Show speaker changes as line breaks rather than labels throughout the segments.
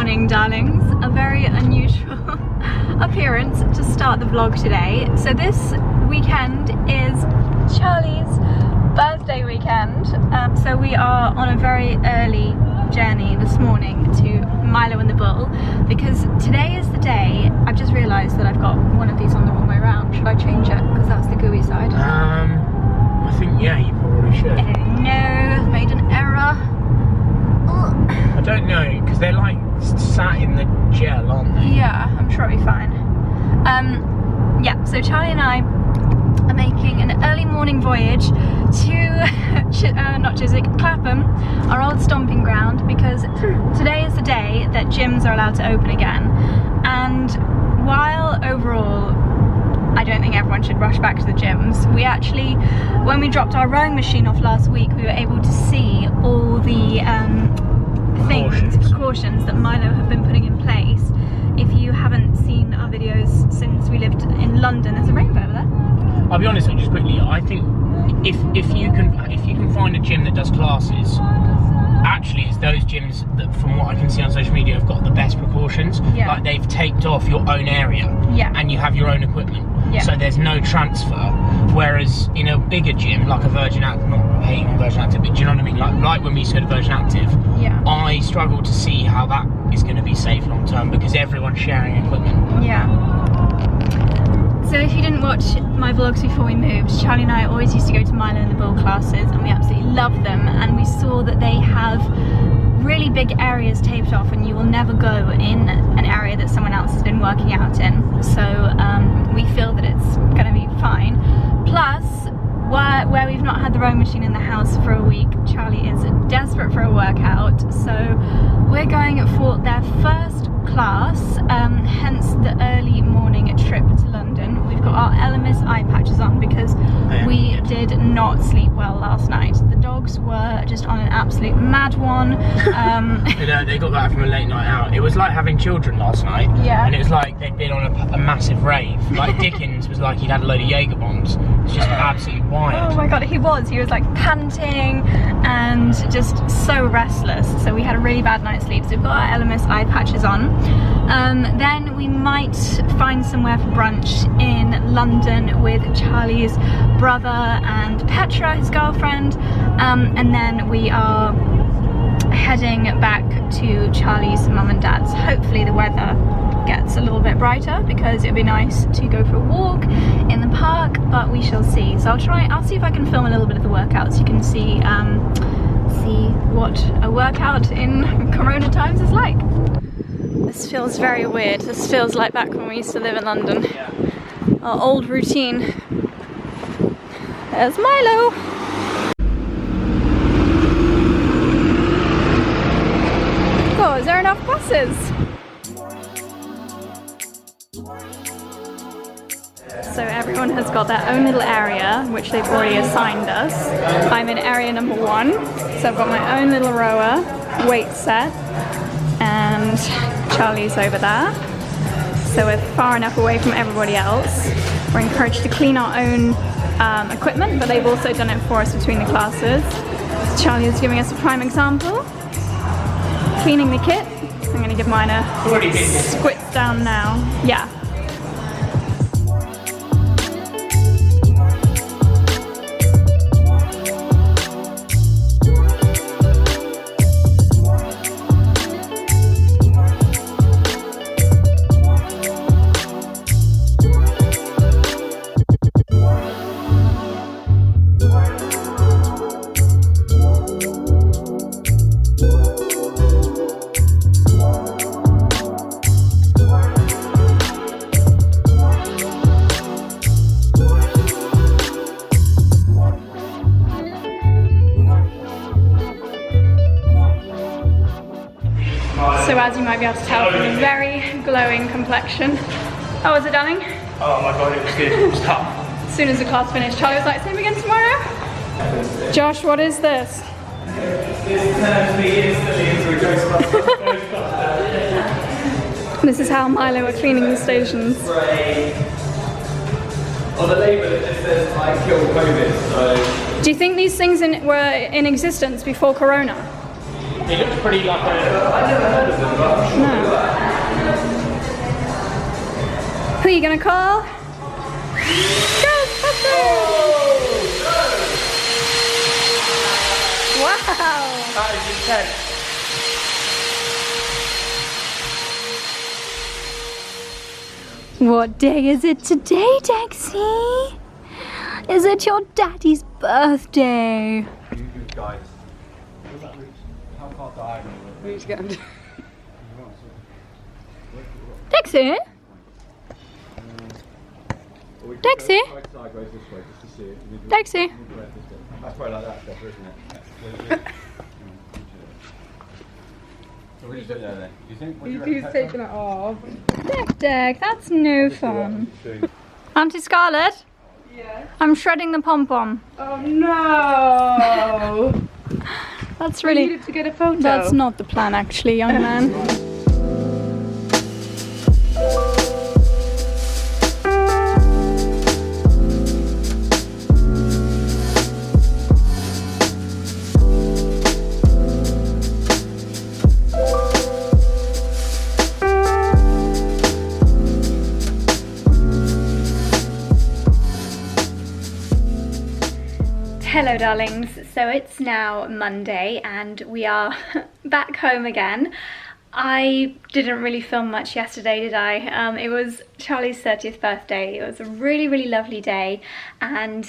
morning, darlings. A very unusual appearance to start the vlog today. So this weekend is Charlie's birthday weekend. So we are on a very early journey this morning to Milo and the Bull because today is the day. I've just realised that I've got one of these on the wrong way around. Should I change it? Because that's the gooey side.
I think, yeah, you probably should.
No, I've made an error.
I don't know, because they're like sat in the gel, aren't they?
Yeah, I'm sure it'll be fine. Yeah, so Charlie and I are making an early morning voyage to, not Chiswick, Clapham, our old stomping ground, because today is the day that gyms are allowed to open again. And while overall I don't think everyone should rush back to the gyms, we actually, when we dropped our rowing machine off last week, we were able to see all the precautions that Milo have been putting in place. If you haven't seen our videos since we lived in London, there's a rainbow over there.
I'll be honest, just quickly, I think if you can find a gym that does classes, actually it's those gyms that, from what I can see on social media, have got the best precautions. Yeah. Like they've taped off your own area, yeah, and you have your own equipment. Yeah. So there's no transfer. Whereas in a bigger gym, like a Virgin Active, not hating on Virgin Active, but do you know what I mean? Like when we used to go to Virgin Active, yeah, I struggle to see how that is going to be safe long term because everyone's sharing equipment.
Yeah. So if you didn't watch my vlogs before we moved, Charlie and I always used to go to Milo and the Bull classes, and we absolutely loved them. And we saw that they have really big areas taped off, and you will never go in an area that someone else has been working out in. So we feel that it's going to be fine. Plus, where we've not had the rowing machine in the house for a week, Charlie is desperate for a workout. So we're going for their first class, hence the early morning trip to London. We've got our LMS eye patches on because we did not sleep well last night. The dogs were just on an absolute mad one.
They got back from a late night out. It was like having children last night. Yeah. And it was like they'd been on a massive rave. Like Dickens was like he'd had a load of Jaeger bombs. It's just absolutely wild.
Oh my god, he was like panting and just so restless. So we had a really bad night's sleep. So we've got our LMS eye patches on. Then we might find somewhere for brunch in London with Charlie's brother and Petra, his girlfriend, and then we are heading back to Charlie's mum and dad's. Hopefully the weather gets a little bit brighter because it'd be nice to go for a walk in the park, but we shall see. So I'll see if I can film a little bit of the workout so you can see what a workout in Corona times is like. This feels very weird. This feels like back when we used to live in London. Yeah. Our old routine. There's Milo. God, is there enough buses? So everyone has got their own little area, which they've already assigned us. I'm in area number 1, so I've got my own little rower, weight set, and Charlie's over there. So we're far enough away from everybody else. We're encouraged to clean our own equipment, but they've also done it for us between the classes. So Charlie is giving us a prime example. Cleaning the kit. I'm going to give mine a squits down now. Yeah. So as you might be able to tell from the very glowing complexion. How was it, darling?
Oh my god, it was good. It was tough.
As soon as the class finished, Charlie was like, same again tomorrow? Josh, what is this?
This turns me instantly into a Ghostbuster.
This is how Milo are cleaning the stations.
On the label it just says like kill COVID, so...
Do you think these things were in existence before Corona?
It looks pretty like a...
I never heard of them, but I'm sure
no. you gonna call? Wow!
That is intense.
What day is it today, Dexy? Is it your daddy's birthday?
Guys. How far die?
Dexy? Dexy? Dexy?
That's probably like that stuff, isn't it? So what do you do there then? Do you think?
He's taking it off.
Deck, that's no fun. Auntie Scarlett?
Yeah.
I'm shredding the pom-pom.
Oh no!
That's
We
really...
needed to get a photo.
That's not the plan actually, young man. Hello darlings, so it's now Monday and we are back home again. I didn't really film much yesterday, did I? It was Charlie's 30th birthday. It was a really lovely day, and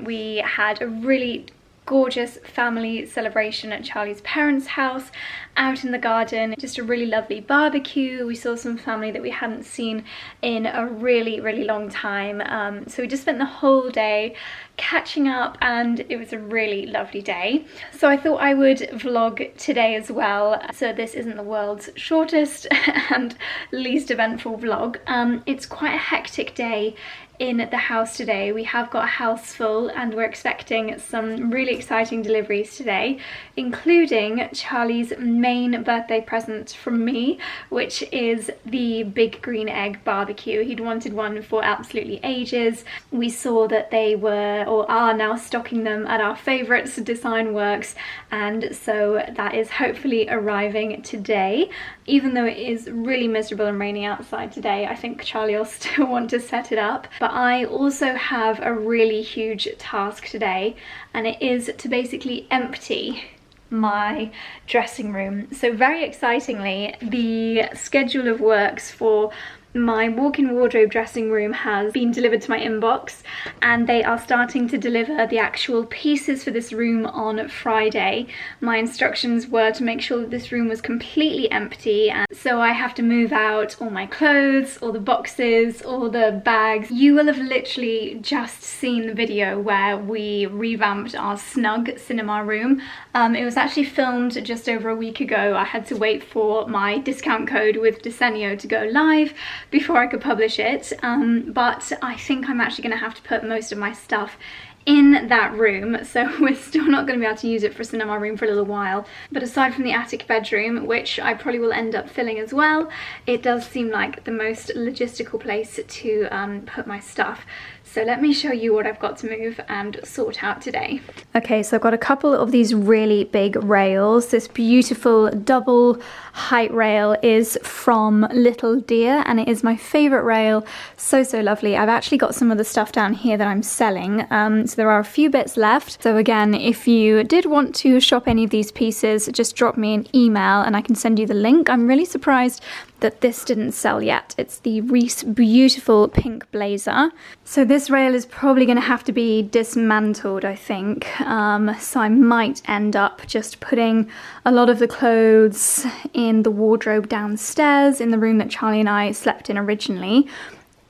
we had a really gorgeous family celebration at Charlie's parents' house out in the garden. Just a really lovely barbecue. We saw some family that we hadn't seen in a really long time. So we just spent the whole day catching up and it was a really lovely day. So I thought I would vlog today as well. So this isn't the world's shortest and least eventful vlog. It's quite a hectic day in the house today. We have got a house full and we're expecting some really exciting deliveries today, including Charlie's main birthday present from me, which is the big green egg barbecue. He'd wanted one for absolutely ages. We saw that they were or are now stocking them at our favourites Design Works, and so that is hopefully arriving today. Even though it is really miserable and rainy outside today, I think Charlie will still want to set it up. But I also have a really huge task today, and it is to basically empty my dressing room. So very excitingly, the schedule of works for my walk-in wardrobe dressing room has been delivered to my inbox, and they are starting to deliver the actual pieces for this room on Friday. My instructions were to make sure that this room was completely empty, and so I have to move out all my clothes, all the boxes, all the bags. You will have literally just seen the video where we revamped our snug cinema room. It was actually filmed just over a week ago. I had to wait for my discount code with Desenio to go live before I could publish it, but I think I'm actually going to have to put most of my stuff in that room, so we're still not going to be able to use it for a cinema room for a little while. But aside from the attic bedroom, which I probably will end up filling as well, it does seem like the most logistical place to put my stuff. So let me show you what I've got to move and sort out today. Okay, so I've got a couple of these really big rails. This beautiful double height rail is from Little Deer, and it is my favorite rail. So lovely. I've actually got some of the stuff down here that I'm selling. So there are a few bits left. So again, if you did want to shop any of these pieces, just drop me an email and I can send you the link. I'm really surprised that this didn't sell yet. It's the Reese beautiful pink blazer. So this rail is probably going to have to be dismantled, I think. So I might end up just putting a lot of the clothes in the wardrobe downstairs in the room that Charlie and I slept in originally.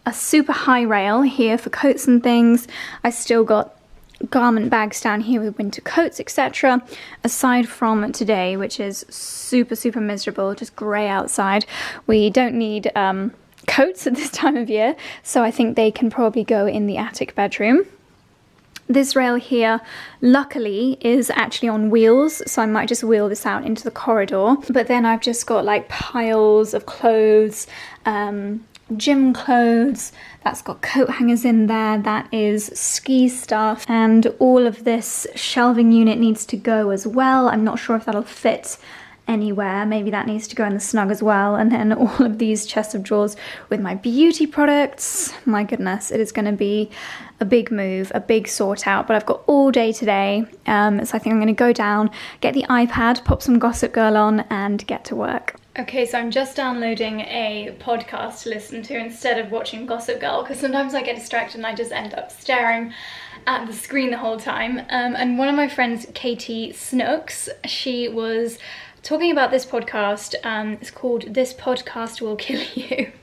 A super high rail here for coats and things. I still got garment bags down here with winter coats, etc. Aside from today, which is super miserable, just grey outside. We don't need coats at this time of year, so I think they can probably go in the attic bedroom. This rail here, luckily, is actually on wheels, so I might just wheel this out into the corridor. But then I've just got like piles of clothes, gym clothes, that's got coat hangers in there, that is ski stuff, and all of this shelving unit needs to go as well. I'm not sure if that'll fit anywhere. Maybe that needs to go in the snug as well. And then all of these chests of drawers with my beauty products. My goodness, it is going to be a big move, a big sort out, but I've got all day today. So I think I'm going to go down, get the iPad, pop some Gossip Girl on and get to work. Okay, so I'm just downloading a podcast to listen to instead of watching Gossip Girl, because sometimes I get distracted and I just end up staring at the screen the whole time. And one of my friends, Katie Snooks, she was talking about this podcast. It's called This Podcast Will Kill You.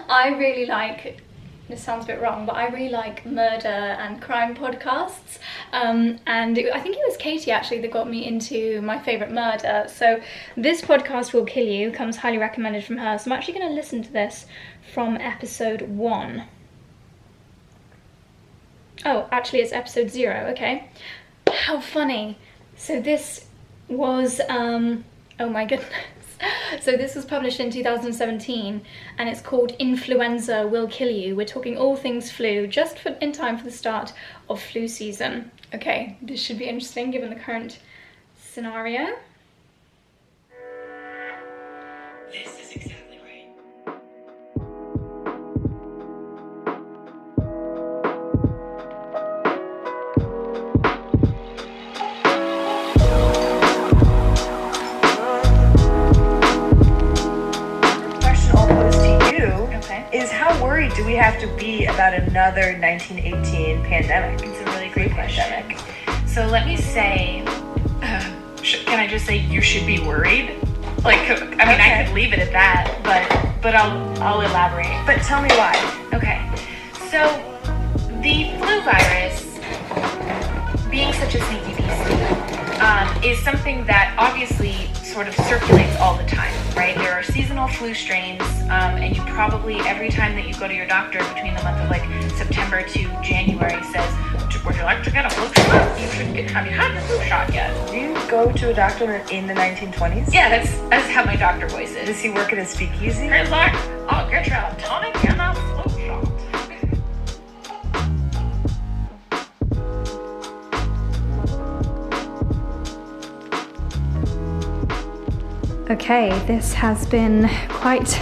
I really like, this sounds a bit wrong, but I really like murder and crime podcasts. I think it was Katie actually that got me into my favourite murder. So This Podcast Will Kill You comes highly recommended from her. So I'm actually going to listen to this from episode 1. Oh, actually it's episode 0, okay. How funny. So this was, oh my goodness. So this was published in 2017 and it's called Influenza Will Kill You. We're talking all things flu, just in time for the start of flu season. Okay, this should be interesting given the current scenario.
This is exactly right.
Is how worried do we have to be about another 1918 pandemic?
It's a really great question. So let me say, can I just say you should be worried? Like, I mean, okay. I could leave it at that, but I'll elaborate.
But tell me why.
Okay, so the flu virus, being such a sneaky beast, is something that obviously sort of circulates all the time, right? There are seasonal flu strains, and you probably, every time that you go to your doctor between the month of like September to January says, would you like to get a flu shot? Have you had the flu shot yet?
Do you go to a doctor in the 1920s?
Yeah, that's how my doctor voice is.
Does he work at a speakeasy?
He's like, I'll get you a tonic and a flu shot.
Okay, this has been quite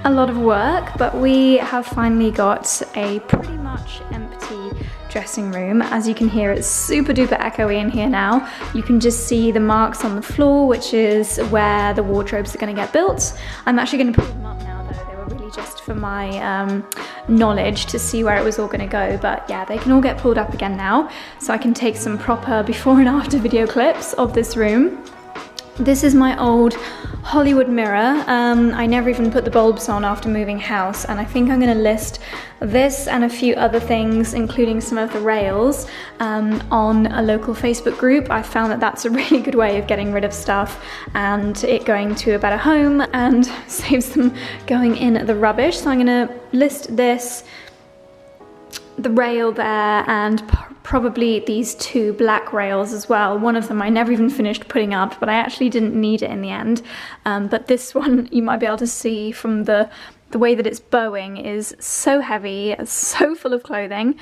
a lot of work, but we have finally got a pretty much empty dressing room. As you can hear, it's super duper echoey in here now. You can just see the marks on the floor, which is where the wardrobes are going to get built. I'm actually going to put them up now though. They were really just for my knowledge to see where it was all going to go, but yeah, they can all get pulled up again now, so I can take some proper before and after video clips of this room. This is my old Hollywood mirror. I never even put the bulbs on after moving house, and I think I'm going to list this and a few other things, including some of the rails, on a local Facebook group. I found that that's a really good way of getting rid of stuff and it going to a better home and saves them going in the rubbish. So I'm going to list this, the rail there, and probably these 2 black rails as well. One of them I never even finished putting up, but I actually didn't need it in the end. But this one you might be able to see from the way that it's bowing is so heavy, so full of clothing.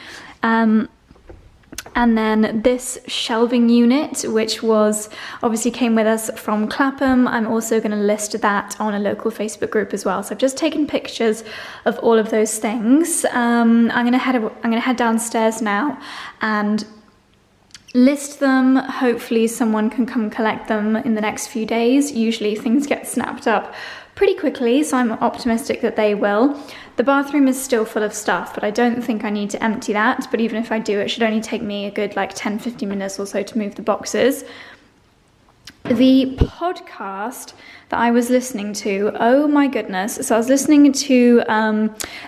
And then this shelving unit, which was obviously came with us from Clapham, I'm also going to list that on a local Facebook group as well. So I've just taken pictures of all of those things. I'm going to head downstairs now and list them. Hopefully someone can come collect them in the next few days. Usually things get snapped up pretty quickly, so I'm optimistic that they will. The bathroom is still full of stuff, but I don't think I need to empty that. But even if I do, it should only take me a good like 10-15 minutes or so to move the boxes. The podcast that I was listening to, oh my goodness. So I was listening to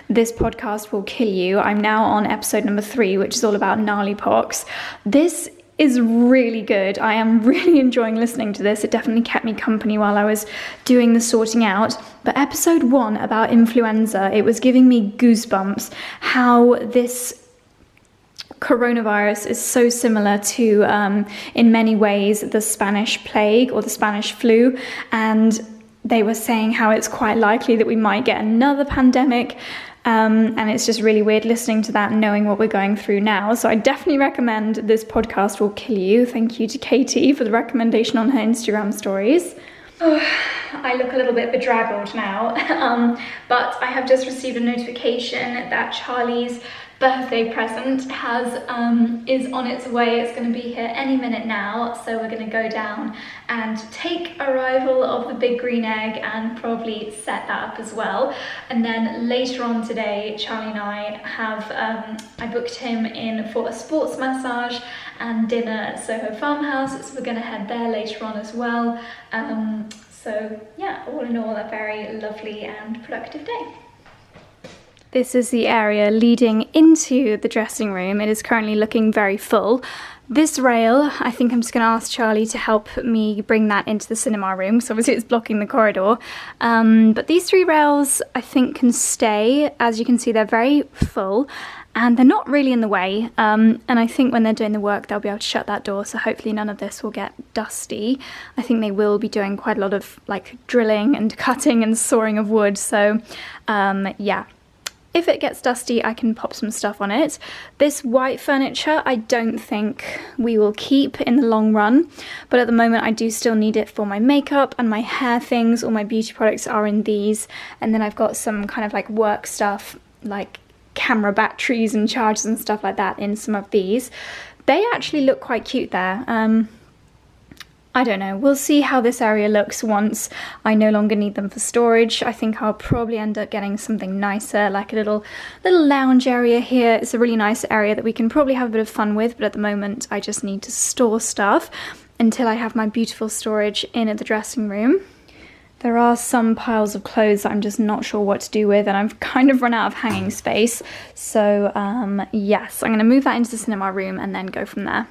This Podcast Will Kill You. I'm now on episode number 3, which is all about gnarly pox. This is really good. I am really enjoying listening to this. It definitely kept me company while I was doing the sorting out. But episode 1 about influenza, it was giving me goosebumps how this coronavirus is so similar to, in many ways, the Spanish plague or the Spanish flu. And they were saying how it's quite likely that we might get another pandemic And it's just really weird listening to that and knowing what we're going through now. So I definitely recommend This Podcast Will Kill You. Thank you to Katie for the recommendation on her Instagram stories. Oh, I look a little bit bedraggled now, but I have just received a notification that Charlie's birthday present is on its way. It's going to be here any minute now, so we're going to go down and take arrival of the big green egg and probably set that up as well. And then later on today, Charlie and I have I booked him in for a sports massage and dinner at Soho Farmhouse, so we're going to head there later on as well. So yeah, all in all, a very lovely and productive day. This is the area leading into the dressing room. It is currently looking very full. This rail, I think I'm just going to ask Charlie to help me bring that into the cinema room, so obviously it's blocking the corridor. But these 3 rails, I think, can stay. As you can see, they're very full and they're not really in the way. And I think when they're doing the work, they'll be able to shut that door, so hopefully none of this will get dusty. I think they will be doing quite a lot of like drilling and cutting and sawing of wood, so yeah. If it gets dusty, I can pop some stuff on it. This white furniture, I don't think we will keep in the long run, but at the moment I do still need it for my makeup and my hair things. All my beauty products are in these, and then I've got some kind of like work stuff, like camera batteries and chargers and stuff like that in some of these. They actually look quite cute there. I don't know, we'll see how this area looks once I no longer need them for storage. I think I'll probably end up getting something nicer, like a little lounge area here. It's a really nice area that we can probably have a bit of fun with, but at the moment I just need to store stuff until I have my beautiful storage in at the dressing room. There are some piles of clothes that I'm just not sure what to do with, and I've kind of run out of hanging space. So yes, I'm going to move that into the cinema room and then go from there.